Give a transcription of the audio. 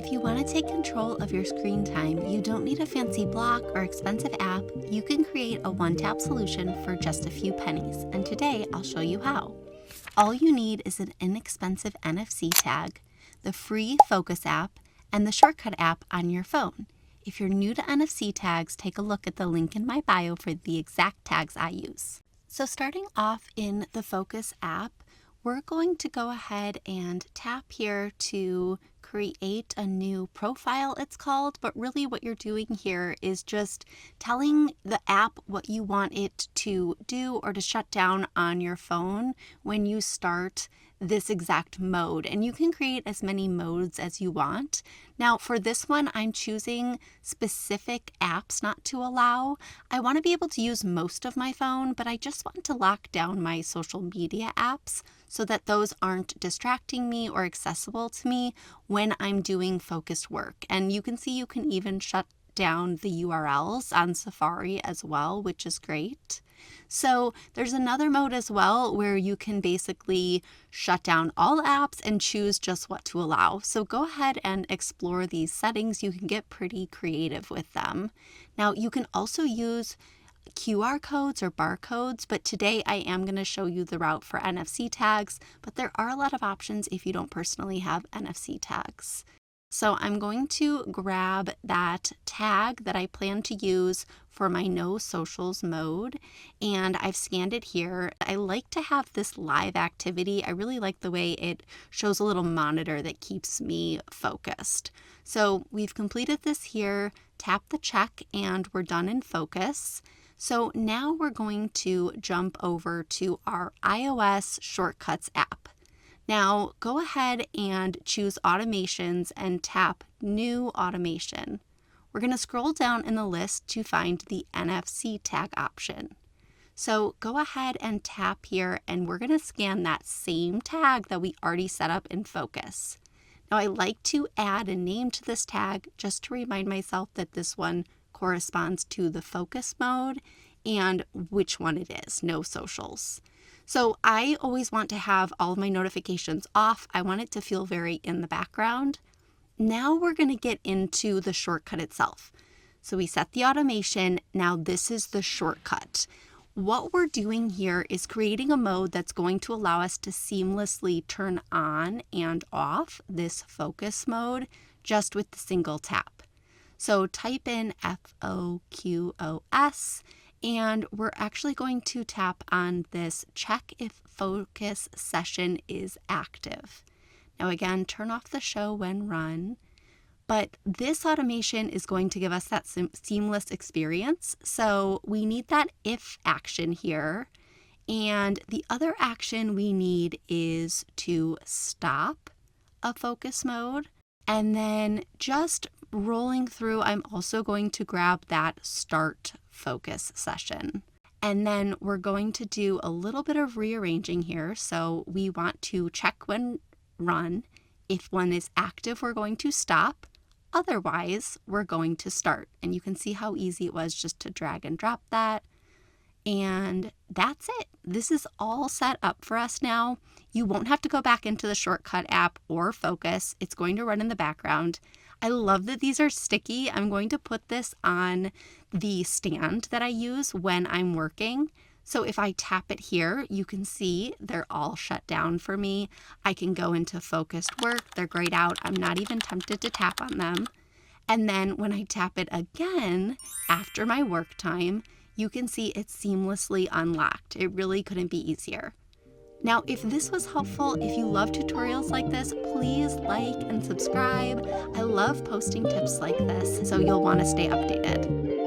If you want to take control of your screen time, you don't need a fancy block or expensive app. You can create a one-tap solution for just a few pennies, and today I'll show you how. All you need is an inexpensive NFC tag, the free Foqos app, and the shortcut app on your phone. If you're new to NFC tags, take a look at the link in my bio for the exact tags I use. So starting off in the Foqos app, we're going to go ahead and tap here to create a new profile, it's called, but really what you're doing here is just telling the app what you want it to do or to shut down on your phone when you start this exact mode. And you can create as many modes as you want. Now for this one, I'm choosing specific apps not to allow. I want to be able to use most of my phone, but I just want to lock down my social media apps so that those aren't distracting me or accessible to me when I'm doing focused work. And you can see you can even shut down the URLs on Safari as well, which is great. So there's another mode as well where you can basically shut down all apps and choose just what to allow. So go ahead and explore these settings. You can get pretty creative with them. Now you can also use QR codes or barcodes, but today I am going to show you the route for NFC tags, but there are a lot of options if you don't personally have NFC tags. So I'm going to grab that tag that I plan to use for my no socials mode, and I've scanned it here. I like to have this live activity. I really like the way it shows a little monitor that keeps me focused. So we've completed this here, tap the check, and we're done in Foqos. So now we're going to jump over to our iOS Shortcuts app. Now go ahead and choose automations and tap new automation. We're going to scroll down in the list to find the NFC tag option. So go ahead and tap here and we're going to scan that same tag that we already set up in Foqos. Now I like to add a name to this tag just to remind myself that this one corresponds to the focus mode and which one it is, no socials. So I always want to have all of my notifications off. I want it to feel very in the background. Now we're going to get into the shortcut itself. So we set the automation. Now this is the shortcut. What we're doing here is creating a mode that's going to allow us to seamlessly turn on and off this focus mode just with the single tap. So type in FOQOS. And we're actually going to tap on this check if focus session is active. Now again, turn off the show when run, but this automation is going to give us that seamless experience. So we need that if action here. And the other action we need is to stop a focus mode. And then just rolling through, I'm also going to grab that start focus session. And then we're going to do a little bit of rearranging here. So we want to check when run. If one is active, we're going to stop. Otherwise, we're going to start. And you can see how easy it was just to drag and drop that. And that's it. This is all set up for us now. You won't have to go back into the shortcut app or Foqos. It's going to run in the background. I love that these are sticky. I'm going to put this on the stand that I use when I'm working. So if I tap it here, you can see they're all shut down for me. I can go into focused work. They're grayed out. I'm not even tempted to tap on them. And then when I tap it again after my work time, you can see it's seamlessly unlocked. It really couldn't be easier. Now, if this was helpful, if you love tutorials like this, please like and subscribe. I love posting tips like this, so you'll want to stay updated.